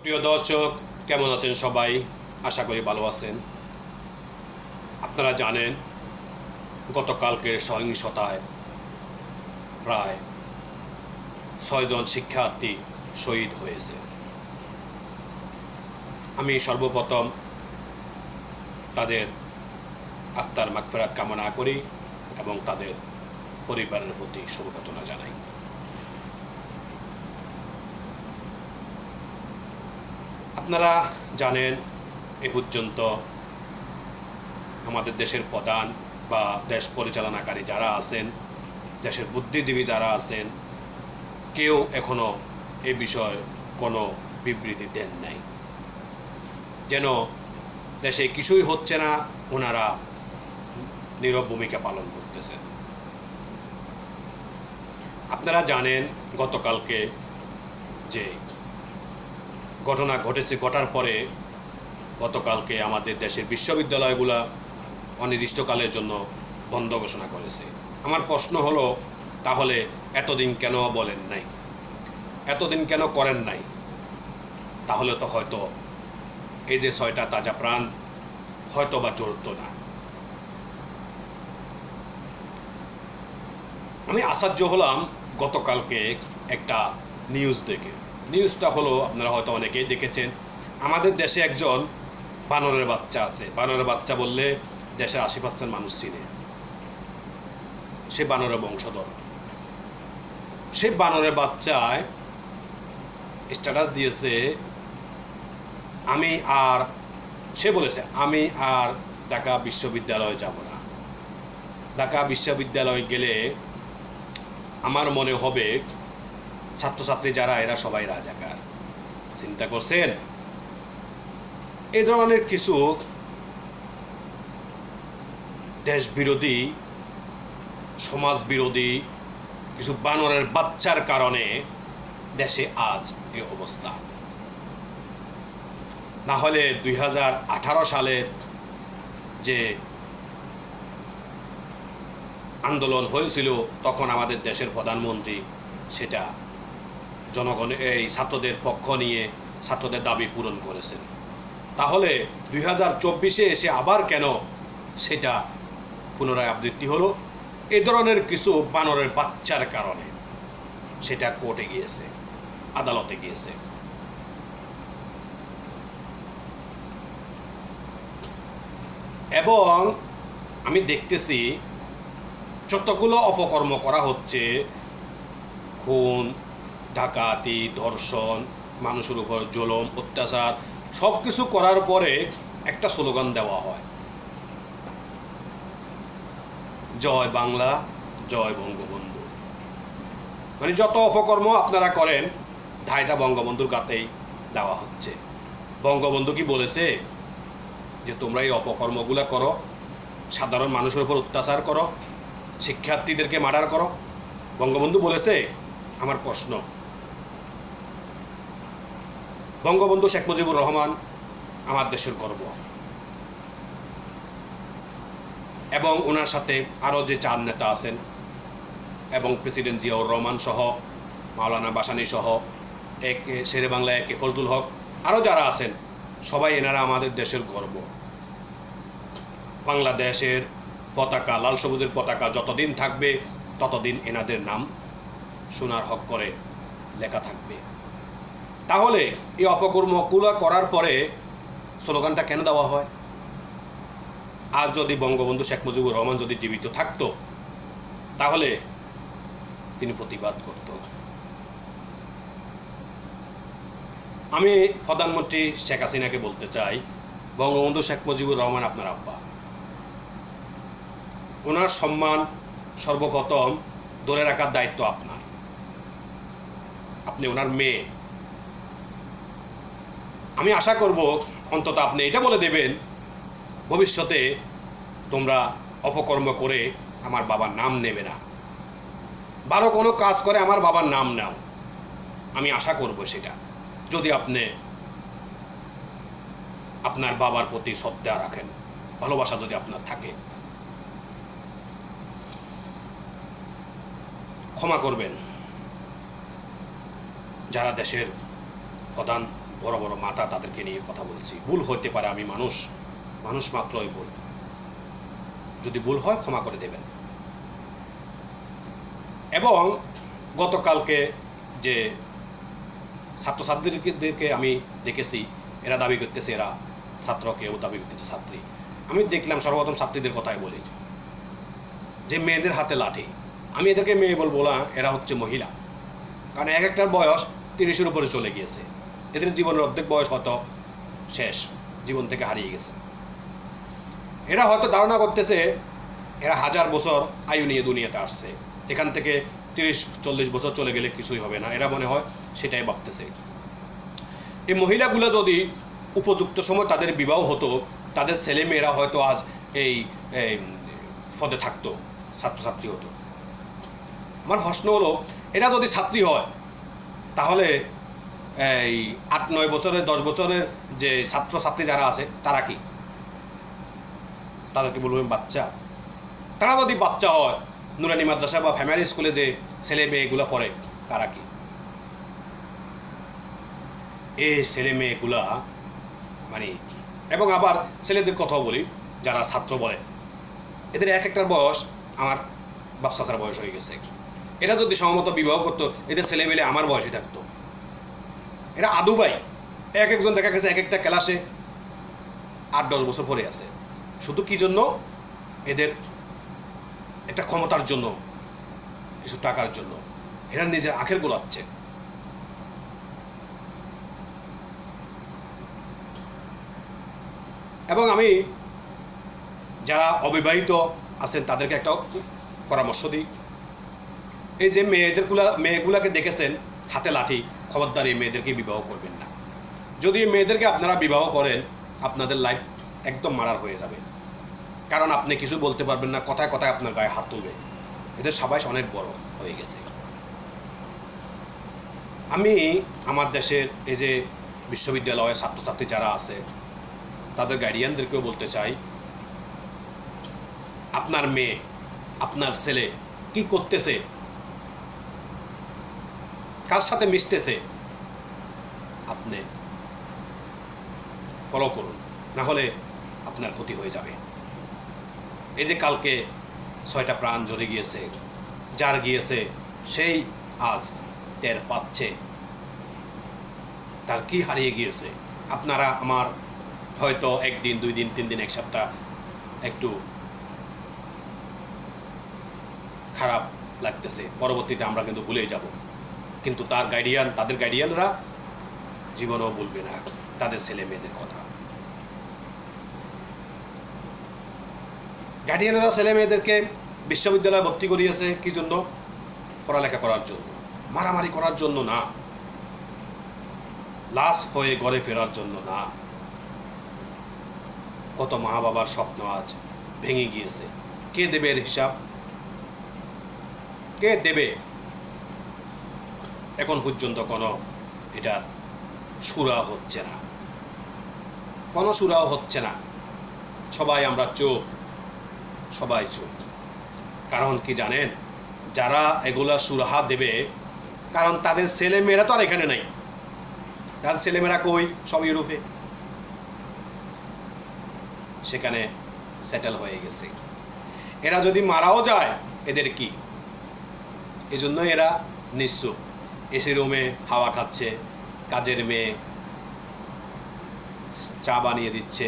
প্রিয় দর্শক, কেমন আছেন সবাই? আশা করি ভালো আছেন। আপনারা জানেন গতকালকের সহিংসতায় প্রায় 6 জন শিক্ষার্থী শহীদ হয়েছে। আমি সর্বপ্রথম তাদের আত্মার মাগফিরাত কামনা করি এবং তাদের পরিবারের প্রতি সমবেদনা জানাই। আপনারা জানেন এ পর্যন্ত আমাদের দেশের প্রধান বা দেশ পরিচালনাকারী যারা আছেন, দেশের বুদ্ধিজীবী যারা আছেন, কেউ এখনো এ বিষয়ে কোনো বিবৃতি দেন নাই। যেন দেশে কিছুই হচ্ছে না, ওনারা নীরব ভূমিকা পালন করতেছেন। আপনারা জানেন গতকালকে যে ঘটনা ঘটেছে, ঘটার পরে গতকালকে আমাদের দেশের বিশ্ববিদ্যালয়গুলো অনির্দিষ্টকালের জন্য বন্ধ ঘোষণা করেছে। আমার প্রশ্ন হলো, তাহলে এতদিন কেন বলেন নাই, এতদিন কেন করেন নাই? তাহলে তো হয়তো এই যে 6টা তাজা প্রাণ হয়তো বা চলত না। আমি আশ্চর্য হলাম গতকালকে একটা নিউজ দেখে। নিউজটা হলো, আপনারা হয়তো অনেকেই দেখেছেন, আমাদের দেশে একজন বানরের বাচ্চা আছে। বানরের বাচ্চা বললে দেশের 80% মানুষ চিনে। সে বানরের বংশধর। সে বানরের বাচ্চায় স্ট্যাটাস দিয়েছে, সে বলেছে আমি আর ঢাকা বিশ্ববিদ্যালয়ে যাব না। ঢাকা বিশ্ববিদ্যালয়ে গেলে আমার মনে হবে ছাত্রছাত্রী যারা এরা সবাই রাজাকার। চিন্তা করছেন? এ ধরনের কিছু দেশ বিরোধী, সমাজ বিরোধী কিছু বানরের বাচ্চার কারণে দেশে আজ এই অবস্থা। না হলে 2018 সালের যে আন্দোলন হয়েছিল, তখন আমাদের দেশের প্রধানমন্ত্রী সেটা জনগণের এই ছাত্রদের পক্ষ নিয়ে ছাত্রদের দাবি পূরণ করেছেন। তাহলে 2024-এ এসে আবার কেন সেটা পুনরায় আবৃত্তি হলো? এ ধরনের কিছু বানরের বাচ্চার কারণে সেটা কোর্টে গিয়েছে, আদালতে গিয়েছে। এবং আমি দেখতেছি যতগুলো অপকর্ম করা হচ্ছে, খুন, ডাকাতি, ধর্ষণ, মানুষের উপর জুলুম, অত্যাচার, সব কিছু করার পরে একটা স্লোগান দেওয়া হয়, জয় বাংলা, জয় বঙ্গবন্ধু। মানে যত অপকর্ম আপনারা করেন, ধাইটা বঙ্গবন্ধুর গাতেই দেওয়া হচ্ছে। বঙ্গবন্ধু কি বলেছে যে তোমরা এই অপকর্মগুলো করো, সাধারণ মানুষের উপর অত্যাচার করো, শিক্ষার্থীদেরকে মার্ডার করো? বঙ্গবন্ধু বলেছে? আমার প্রশ্ন। বঙ্গবন্ধু শেখ মুজিবুর রহমান আমার দেশের গর্ব, এবং ওনার সাথে আরও যে 4 নেতা আছেন, এবং প্রেসিডেন্ট জিয়াউর রহমান সহ, মাওলানা ভাসানী সহ, শেরে বাংলা একে ফজলুল হক, আরও যারা আছেন, সবাই এনারা আমাদের দেশের গর্ব। বাংলাদেশের পতাকা, লাল সবুজের পতাকা যতদিন থাকবে ততদিন এনাদের নাম সোনার হক করে লেখা থাকবে। তাহলে এই অপকর্মগুলো করার পরে স্লোগানটা কেন দেওয়া হয়? আর যদি বঙ্গবন্ধু শেখ মুজিবুর রহমান যদি জীবিত থাকতো, তাহলে তিনি প্রতিবাদ করত। আমি প্রধানমন্ত্রী শেখ হাসিনাকে বলতে চাই, বঙ্গবন্ধু শেখ মুজিবুর রহমান আপনার আব্বা। ওনার সম্মান সর্বপ্রথম ধরে রাখার দায়িত্ব আপনার। আপনি ওনার মেয়ে। আমি আশা করব অন্তত আপনি এটা বলে দেবেন, ভবিষ্যতে তোমরা অপকর্ম করে আমার বাবার নাম নেবে না, ভালো কোনো কাজ করে আমার বাবার নাম নাও। আমি আশা করব সেটা, যদি আপনি আপনার বাবার প্রতি শ্রদ্ধা রাখেন, ভালোবাসা যদি আপনার থাকে। ক্ষমা করবেন যারা দেশের প্রধান বড় বড় মাথা তাদেরকে নিয়ে কথা বলছি। ভুল হতে পারে, আমি মানুষ, মানুষ মাত্রই ভুল। যদি ভুল হয় ক্ষমা করে দেবেন। এবং গতকালকে যে ছাত্রছাত্রীদেরকে আমি দেখেছি, এরা দাবি করতেছে এরা ছাত্র, কেউ দাবি করতেছে ছাত্রী। আমি দেখলাম সর্বপ্রথম ছাত্রীদের কথাই বলি, যে মেয়েদের হাতে লাঠি। আমি এদেরকে মেয়ে বলবো না, এরা হচ্ছে মহিলা। কারণ এক একটার বয়স 30-এর উপরে চলে গিয়েছে। এদের জীবনের অর্ধেক বয়স হয়তো শেষ, জীবন থেকে হারিয়ে গেছে। এরা হয়তো ধারণা করতেছে এরা 1000 বছর আয়ু নিয়ে দুনিয়াতে আসছে, এখান থেকে 30-40 বছর চলে গেলে কিছুই হবে না, এরা মনে হয় সেটাই ভাবতেছে। এই মহিলাগুলো যদি উপযুক্ত সময় তাদের বিবাহ হতো, তাদের ছেলে মেয়েরা হয়তো আজ এই পদে থাকতো, ছাত্রছাত্রী হতো। আমার প্রশ্ন হলো, এরা যদি ছাত্রী হয় তাহলে এই 8-9 বছরের 10 বছরের যে ছাত্রছাত্রী যারা আছে তারা কি? তাদেরকে বলবেন বাচ্চা? তারা যদি বাচ্চা হয়, নুরানি মাদ্রাসা বা ফ্যামিলি স্কুলে যে ছেলে মেয়েগুলো পড়ে তারা কি? এই ছেলে মেয়েগুলা মানে, এবং আবার ছেলেদের কথাও বলি যারা ছাত্র বলে, এদের এক একটার বয়স আমার বাপ চাচার বয়স হয়ে গেছে। এরা যদি সমমত বিবাহ করতো, এদের ছেলে মেয়ে আমার বয়সে থাকতো। এরা আদু ভাই, এক একজন দেখা গেছে এক একটা ক্লাসে 8-10 বছর পরে আছে। শুধু কি জন্য? এদের একটা ক্ষমতার জন্য, কিছু টাকার জন্য এরা নিজের আখের গোলাচ্ছে। এবং আমি যারা অবিবাহিত আছেন তাদেরকে একটা পরামর্শ দিই, এই যে মেয়েগুলাকে দেখেছেন হাতে লাঠি, খবরদার এই মেয়েদেরকে বিবাহ করবেন না। যদি এই মেয়েদেরকে আপনারা বিবাহ করেন, আপনাদের লাইফ একদম মারার হয়ে যাবে। কারণ আপনি কিছু বলতে পারবেন না, কথায় কথায় আপনার গায়ে হাত তুলবে। এদের সবাই অনেক বড় হয়ে গেছে। আমি আমার দেশের এই যে বিশ্ববিদ্যালয়ে ছাত্রছাত্রী যারা আছে তাদের গার্ডিয়ানদেরকেও বলতে চাই, আপনার মেয়ে, আপনার ছেলে কি করতেছে, কার সাথে মিশতেছে, আপনি ফলো করুন, না হলে আপনার ক্ষতি হয়ে যাবে। এই যে কালকে 6টা প্রাণ ঝরে গিয়েছে, যার গিয়েছে সেই আজ টের পাচ্ছে তার কি হারিয়ে গিয়েছে। আপনারা আমার হয়তো 1 দিন 2 দিন 3 দিন 1 সপ্তাহ একটু খারাপ লাগতেছে, পরবর্তীতে আমরা কিন্তু ভুলেই যাব। কিন্তু তার গার্ডিয়ান, তাদের গার্ডিয়ানরা জীবনেও ভুলবে না তাদের ছেলে মেয়েদের কথা। গার্ডিয়ানরা ছেলে মেয়েদেরকে বিশ্ববিদ্যালয়ে ভর্তি করিয়েছে কি জন্য? পড়ালেখা করার জন্য, মারামারি করার জন্য না, লাশ হয়ে ঘরে ফেরার জন্য না। কত মা বাবার স্বপ্ন আজ ভেঙে গিয়েছে। কে দেবে এর হিসাব? কে দেবে? এখন পর্যন্ত কোনো এটা সুরা হচ্ছে না, কোনো সুরাও হচ্ছে না। সবাই আমরা চুপ, সবাই চুপ। কারণ কি জানেন? যারা এগুলা সুরাহা দেবে, কারণ তাদের ছেলে মেয়েরা তো আর এখানে নাই। তাদের ছেলেমেয়েরা কই? সব ইউরোপে, সেখানে সেটেল হয়ে গেছে। এরা যদি মারাও যায়, এদের কি? এই জন্য এরা নিশ্চুপ, এসি রুমে হাওয়া খাচ্ছে, কাজের মেয়ে চা বানিয়ে দিচ্ছে,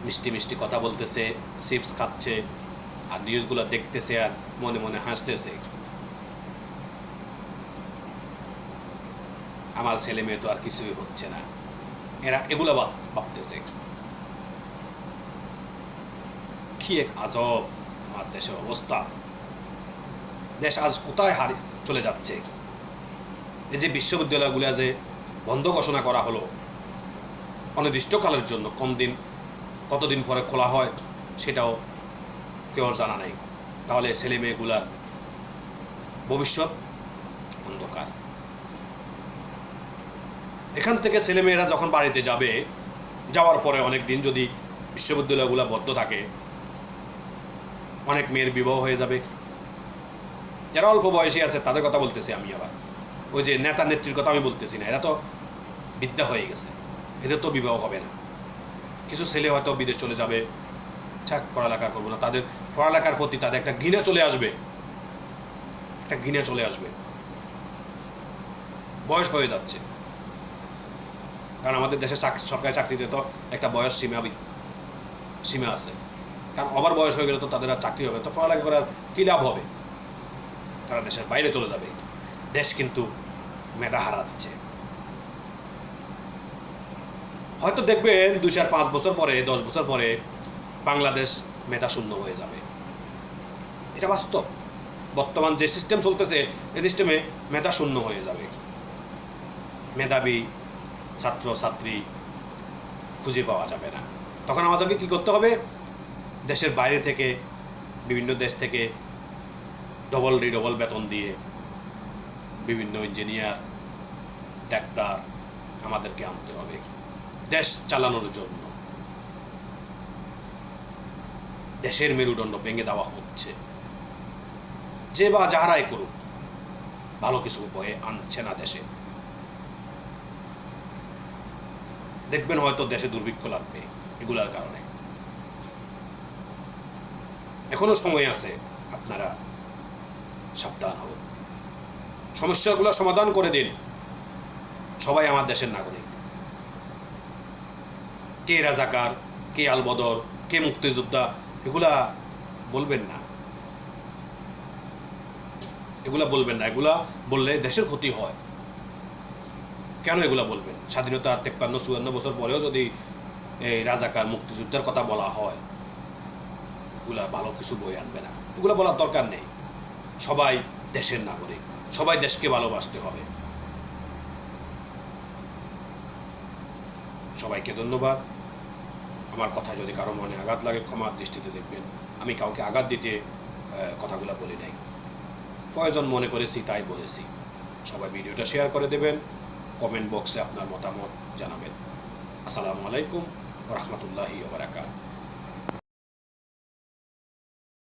মিষ্টি মিষ্টি কথা বলতেছে, চিপস খাচ্ছে, আর নিউজগুলো দেখতেছে আর মনে মনে হাসতেছে। আমার ছেলে মেয়ে তো আর কিছুই হচ্ছে না, এরা এগুলো ভাবতেছে। কি এক আজব আমার দেশের অবস্থা! দেশ আজ কোথায় চলে যাচ্ছে! এই যে বিশ্ববিদ্যালয়গুলো যে বন্ধ ঘোষণা করা হলো অনির্দিষ্টকালের জন্য, কতদিন পরে খোলা হয় সেটাও কেউ জানা নেই। তাহলে ছেলে মেয়েগুলার ভবিষ্যৎ অন্ধকার। এখান থেকে ছেলেমেয়েরা যখন বাড়িতে যাবে, যাওয়ার পরে অনেক দিন যদি বিশ্ববিদ্যালয়গুলো বদ্ধ থাকে, অনেক মেয়ের বিবাহ হয়ে যাবে। যারা অল্প বয়সী আছে তাদের কথা বলতেছি আমি, আবার ওই যে নেতা নেত্রীর কথা আমি বলতেছি না। এরা তো বিদ্যা হয়ে গেছে, এদের তো বিবাহ হবে না। কিছু ছেলে হয়তো বিদেশ চলে যাবে, থাক পড়ালেখা করবো না, তাদের পড়ালেখার প্রতি তাদের একটা ঘৃণা চলে আসবে, একটা ঘৃণা চলে আসবে। বয়স হয়ে যাচ্ছে, কারণ আমাদের দেশে সরকারি চাকরিতে তো একটা বয়স সীমা আছে, কারণ ওভার বয়স হয়ে গেলে তো তাদের আর চাকরি হবে, তো পড়ালেখা করার কী লাভ হবে, তারা দেশের বাইরে চলে যাবে। দেশ কিন্তু মেধা হারাচ্ছে। হয়তো দেখবেন 2-4-5 বছর পরে, 10 বছর পরে বাংলাদেশ মেধা শূন্য হয়ে যাবে, এটা বাস্তব। বর্তমান যে সিস্টেম চলতেছে এই সিস্টেমে মেধা শূন্য হয়ে যাবে, মেধাবী ছাত্র ছাত্রী খুঁজে পাওয়া যাবে না। তখন আমাদেরকে কি করতে হবে, দেশের বাইরে থেকে, বিভিন্ন দেশ থেকে ডবল বেতন দিয়ে বিভিন্ন ইঞ্জিনিয়ার, ডাক্তার আমাদেরকে আনতে হবে দেশ চালানোর জন্য। দেশের মেরুদণ্ড ভেঙে দেওয়া হচ্ছে। যে বা যাহারাই করুক, ভালো কিছু বয়ে আনছে না দেশে। দেখবেন হয়তো দেশে দুর্ভিক্ষ লাগবে এগুলার কারণে। এখনো সময় আছে, আপনারা সাবধান হন, সমস্যাগুলো সমাধান করে দিন। সবাই আমার দেশের নাগরিক। কে রাজাকার, কে আলবদর, কে মুক্তিযোদ্ধা, এগুলা বলবেন না, এগুলা বলবেন না। এগুলা বললে দেশের ক্ষতি হয়। কেন এগুলা বলবেন? স্বাধীনতা 53-54 বছর পরেও যদি এই রাজাকার মুক্তিযুদ্ধের কথা বলা হয়, এগুলা ভালো কিছু বই আনবে না। এগুলো বলার দরকার নেই। সবাই দেশের নাগরিক, সবাই দেশকে ভালোবাসতে হবে। সবাইকে ধন্যবাদ। আমার কথা যদি কারো মনে আঘাত লাগে ক্ষমার দৃষ্টিতে দেখবেন। আমি কাউকে আঘাত দিতে কথাগুলো বলি নাই, প্রয়োজন মনে করেছি তাই বলেছি। সবাই ভিডিওটা শেয়ার করে দেবেন, কমেন্ট বক্সে আপনার মতামত জানাবেন। আসসালামু আলাইকুম ওয়া রাহমাতুল্লাহি ওয়া বারাকাতুহু।